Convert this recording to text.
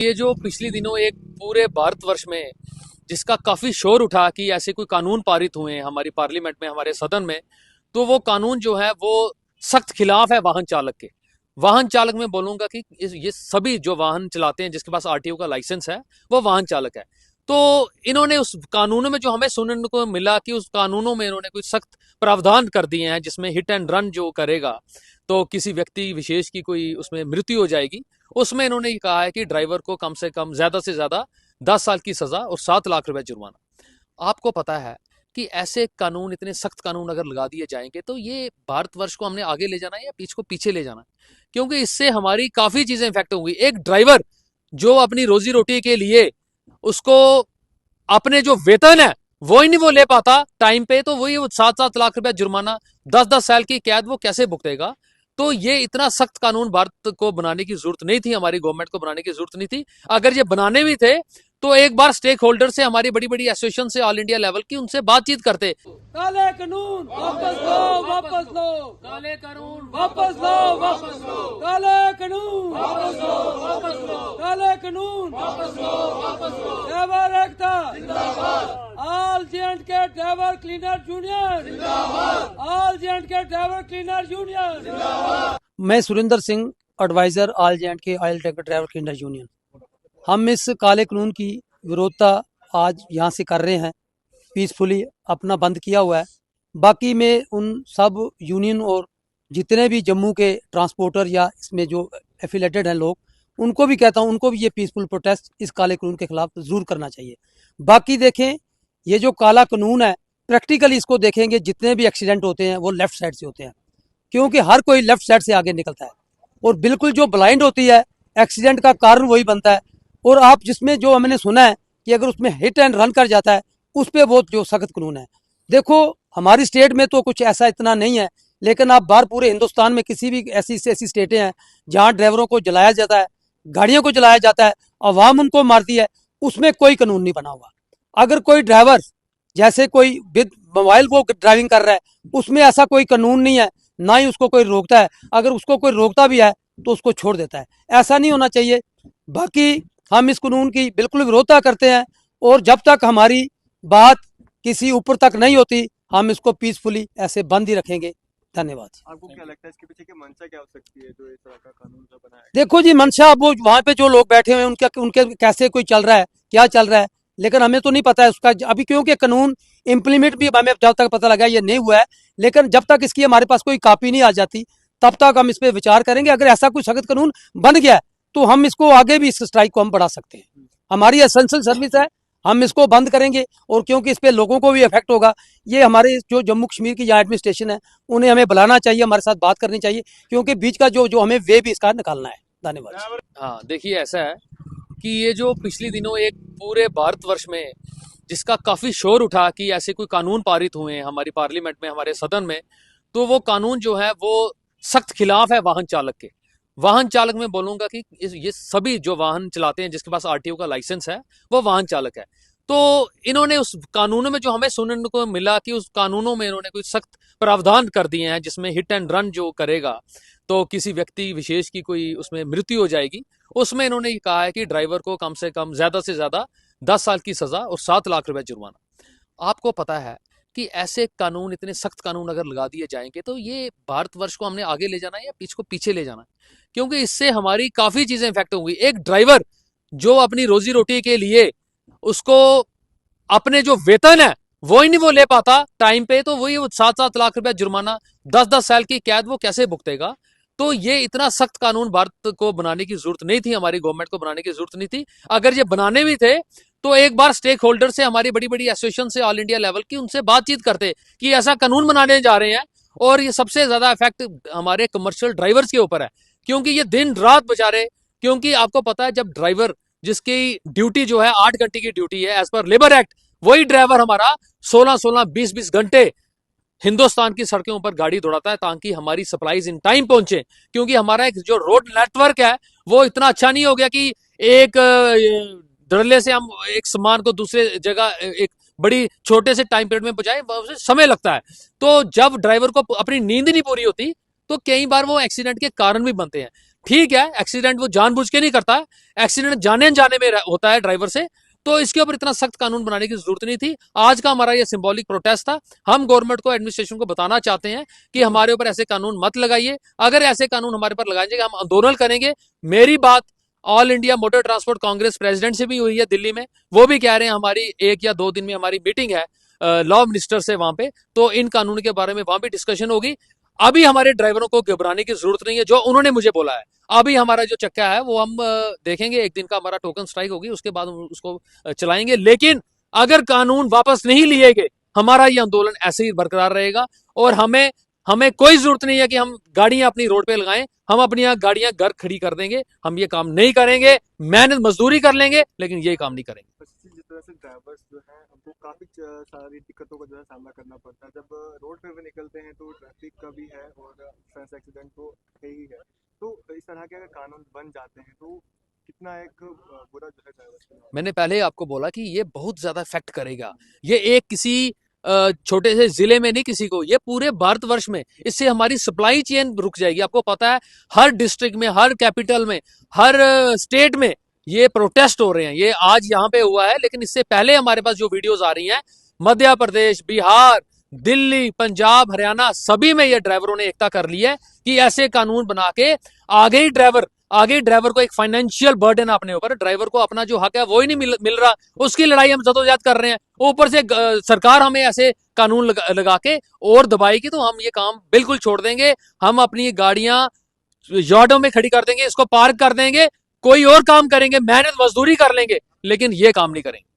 ये जो पिछले दिनों एक पूरे भारतवर्ष में जिसका काफी शोर उठा कि ऐसे कोई कानून पारित हुए हैं हमारी पार्लियामेंट में, हमारे सदन में, तो वो कानून जो है वो सख्त खिलाफ है वाहन चालक के। वाहन चालक में बोलूंगा कि ये सभी जो वाहन चलाते हैं जिसके पास आरटीओ का लाइसेंस है वो वाहन चालक है। तो इन्होंने उस कानूनों में जो हमें सुनने को मिला कि उस कानूनों में इन्होंने कुछ सख्त प्रावधान कर दिए हैं जिसमें हिट एंड रन जो करेगा तो किसी व्यक्ति विशेष की कोई उसमें मृत्यु हो जाएगी। उसमें इन्होंने ये कहा है कि ड्राइवर को कम से कम ज्यादा से ज्यादा 10 साल की सजा और 7 लाख रुपए जुर्माना। आपको पता है कि ऐसे कानून, इतने सख्त कानून अगर लगा दिए जाएंगे तो ये भारतवर्ष को हमने आगे ले जाना है या पीछे को पीछे ले जाना है, क्योंकि इससे हमारी काफी चीजें इफेक्ट होंगी। एक ड्राइवर जो अपनी रोजी रोटी के लिए उसको अपने जो वेतन है वो ही नहीं वो ले पाता टाइम पे, तो वही 7 लाख रुपए जुर्माना, 10 साल की कैद वो कैसे भुगतेगा। तो ये इतना सख्त कानून भारत को बनाने की जरूरत नहीं थी, हमारी गवर्नमेंट को बनाने की जरूरत नहीं थी। अगर ये बनाने भी थे तो एक बार स्टेक होल्डर से, हमारी बड़ी बड़ी एसोसिएशन से, ऑल इंडिया लेवल की, उनसे बातचीत करते। काले कानून वापस लो, वापस लो, काले कानून वापस लो, वापस लो, काले कानून वापस लो, वापस लो, काले कानून वापस लो, वापस लो, ड्राइवर एकता जिंदाबाद, ऑल जेएंड के ड्राइवर क्लीनर यूनियन जिंदाबाद, ऑल जेएंड के ड्राइवर क्लीनर यूनियन जिंदाबाद। मैं Surendra Singh, adviser all J and के oil tanker driver cleaner union. हम इस काले कानून की विरोधता आज यहाँ से कर रहे हैं, पीसफुली अपना बंद किया हुआ है। बाकी मैं उन सब यूनियन और जितने भी जम्मू के ट्रांसपोर्टर या इसमें जो एफिलेटेड हैं लोग, उनको भी कहता हूँ, उनको भी ये पीसफुल प्रोटेस्ट इस काले कानून के खिलाफ ज़रूर करना चाहिए। बाकी देखें, ये जो काला कानून है, प्रैक्टिकली इसको देखेंगे, जितने भी एक्सीडेंट होते हैं वो लेफ्ट साइड से होते हैं, क्योंकि हर कोई लेफ्ट साइड से आगे निकलता है और बिल्कुल जो ब्लाइंड होती है, एक्सीडेंट का कारण वही बनता है। और आप जिसमें जो हमने सुना है कि अगर उसमें हिट एंड रन कर जाता है, उस पर बहुत जो सख्त कानून है। देखो, हमारी स्टेट में तो कुछ ऐसा इतना नहीं है, लेकिन आप बाहर पूरे हिंदुस्तान में किसी भी ऐसी ऐसी स्टेटें हैं जहाँ ड्राइवरों को जलाया जाता है, गाड़ियों को जलाया जाता है, अवाम उनको मारती है, उसमें कोई कानून नहीं बना हुआ। अगर कोई ड्राइवर जैसे कोई विद मोबाइल वो ड्राइविंग कर रहा है, उसमें ऐसा कोई कानून नहीं है, ना ही उसको कोई रोकता है। अगर उसको कोई रोकता भी है तो उसको छोड़ देता है। ऐसा नहीं होना चाहिए। बाकी हम इस कानून की बिल्कुल विरोधता करते हैं और जब तक हमारी बात किसी ऊपर तक नहीं होती, हम इसको पीसफुली ऐसे बंद ही रखेंगे। धन्यवाद। आपको क्या लगता है इसके पीछे की मंशा क्या हो सकती है जो इस तरह का कानून जो बनाया है? देखो जी, मंशा वो वहाँ पे जो लोग बैठे हुए हैं उनके कैसे कोई चल रहा है, क्या चल रहा है, लेकिन हमें तो नहीं पता है उसका अभी, क्योंकि कानून इम्प्लीमेंट भी हमें जब तक पता लगा ये नहीं हुआ है। लेकिन जब तक इसकी हमारे पास कोई कॉपी नहीं आ जाती, तब तक हम इस पर विचार करेंगे। अगर ऐसा कोई सख्त कानून बन गया है तो हम इसको आगे भी, इस स्ट्राइक को हम बढ़ा सकते हैं। हमारी एसेंशियल सर्विस है, हम इसको बंद करेंगे। और क्योंकि इस पे लोगों को भी इफेक्ट होगा, ये हमारे जो जम्मू कश्मीर की यहाँ एडमिनिस्ट्रेशन है, उन्हें हमें बुलाना चाहिए, हमारे साथ बात करनी चाहिए, क्योंकि बीच का जो हमें वे भी इसका निकालना है। धन्यवाद। हाँ, देखिए, ऐसा है कि ये जो पिछले दिनों एक पूरे भारतवर्ष में जिसका काफी शोर उठा कि ऐसे कोई कानून पारित हुए हैं हमारी पार्लियामेंट में, हमारे सदन में, तो वो कानून जो है वो सख्त खिलाफ है वाहन चालक के। वाहन चालक में बोलूंगा कि ये सभी जो वाहन चलाते हैं जिसके पास आरटीओ का लाइसेंस है वो वाहन चालक है। तो इन्होंने उस कानूनों में जो हमें सुनने को मिला कि उस कानूनों में इन्होंने कुछ सख्त प्रावधान कर दिए हैं जिसमें हिट एंड रन जो करेगा तो किसी व्यक्ति विशेष की कोई उसमें मृत्यु हो जाएगी। उसमें इन्होंने ये कहा है कि ड्राइवर को कम से कम ज्यादा से ज्यादा 10 साल की सजा और 7 लाख रुपए जुर्माना। आपको पता है कि ऐसे कानून, इतने सख्त कानून अगर लगा दिए जाएंगे तो ये भारतवर्ष को हमने आगे ले जाना है या पीछे को पीछे ले जाना है, क्योंकि इससे हमारी काफी चीजें इफेक्ट होंगी। एक ड्राइवर जो अपनी रोजी रोटी के लिए उसको अपने जो वेतन है वो ही नहीं वो ले पाता टाइम पे, तो वही 7 लाख रुपए जुर्माना, 10 साल की कैद वो कैसे भुगतेगा। तो ये इतना सख्त कानून भारत को बनाने की जरूरत नहीं थी, हमारी गवर्नमेंट को बनाने की जरूरत नहीं थी। अगर ये बनाने भी थे तो एक बार स्टेक होल्डर से, हमारी बड़ी बड़ी एसोसिएशन से, ऑल इंडिया लेवल की, उनसे बातचीत करते कि ऐसा कानून बनाने जा रहे हैं। और ये सबसे ज्यादा इफेक्ट हमारे कमर्शियल ड्राइवर्स के ऊपर है, क्योंकि ये दिन रात बेचारे, क्योंकि आपको पता है जब ड्राइवर जिसकी ड्यूटी जो है 8 घंटे की ड्यूटी है एज पर लेबर एक्ट, वही ड्राइवर हमारा 16-16, 20-20 घंटे हिंदुस्तान की सड़कों पर गाड़ी दौड़ाता है ताकि हमारी सप्लाईज इन टाइम पहुंचे। क्योंकि हमारा एक जो रोड नेटवर्क है वो इतना अच्छा नहीं हो गया कि एक धड़ल्ले से हम एक सामान को दूसरे जगह एक बड़ी छोटे से टाइम पीरियड में पहुंचाए, समय लगता है। तो जब ड्राइवर को अपनी नींद नहीं पूरी होती तो कई बार वो एक्सीडेंट के कारण भी बनते हैं। ठीक है, एक्सीडेंट वो जानबूझ के नहीं करता है, एक्सीडेंट जाने अनजाने में होता है ड्राइवर से, तो इसके ऊपर इतना सख्त कानून बनाने की जरूरत नहीं थी। आज का हमारा ये सिंबॉलिक प्रोटेस्ट था। हम गवर्नमेंट को, एडमिनिस्ट्रेशन को बताना चाहते हैं कि हमारे ऊपर ऐसे कानून मत लगाइए। अगर ऐसे कानून हमारे पर लगाएंगे हम आंदोलन करेंगे। मेरी बात all India motor transport Congress president से भी हुई है दिल्ली में, वो भी कह रहे हैं हमारी 1 या 2 दिन में हमारी मीटिंग है लॉ मिनिस्टर से वहां पे, तो इन कानून के बारे में वहां भी डिस्कशन होगी। अभी हमारे ड्राइवरों को घबराने की जरूरत नहीं है, जो उन्होंने मुझे बोला है। अभी हमारा जो चक्का है वो हम देखेंगे, 1 दिन का हमारा टोकन स्ट्राइक होगी, उसके बाद हम उसको चलाएंगे। लेकिन अगर कानून वापस नहीं लिए गए, हमारा ये आंदोलन ऐसे ही बरकरार रहेगा। और हमें हमें कोई जरूरत नहीं है कि हम गाड़ियां अपनी रोड पे लगाएं, हम अपनी गाड़ियां घर खड़ी कर देंगे। हम ये काम नहीं करेंगे, मेहनत मजदूरी कर लेंगे, लेकिन ये काम नहीं करेंगे। जिस तरह से ड्राइवर्स जो हैं उनको काफ़ी सारी दिक्कतों का जो है सामना करना पड़ता है। जब रोड पे भी निकलते हैं तो ट्रैफिक का भी है और फ्रेंड्स एक्सीडेंट तो है ही है। तो इस तरह के अगर कानून बन जाते हैं तो कितना एक बुरा जो है ड्राइवर्स के लिए। मैंने पहले आपको बोला कि ये बहुत ज्यादा इफेक्ट करेगा। ये एक किसी छोटे से जिले में नहीं, किसी को, ये पूरे भारतवर्ष में इससे हमारी सप्लाई चेन रुक जाएगी। आपको पता है हर डिस्ट्रिक्ट में, हर कैपिटल में, हर स्टेट में ये प्रोटेस्ट हो रहे हैं। ये आज यहाँ पे हुआ है, लेकिन इससे पहले हमारे पास जो वीडियोस आ रही हैं, मध्य प्रदेश, बिहार, दिल्ली, पंजाब, हरियाणा, सभी में ये ड्राइवरों ने एकता कर ली है कि ऐसे कानून बना के आगे ड्राइवर को एक फाइनेंशियल बर्डन अपने ऊपर, ड्राइवर को अपना जो हक है वो ही नहीं मिल रहा, उसकी लड़ाई हम जदोजहद कर रहे हैं। ऊपर से सरकार हमें ऐसे कानून लगा के और दबाएगी, तो हम ये काम बिल्कुल छोड़ देंगे। हम अपनी गाड़ियां यार्डों में खड़ी कर देंगे, इसको पार्क कर देंगे, कोई और काम करेंगे, मेहनत मजदूरी कर लेंगे, लेकिन ये काम नहीं करेंगे।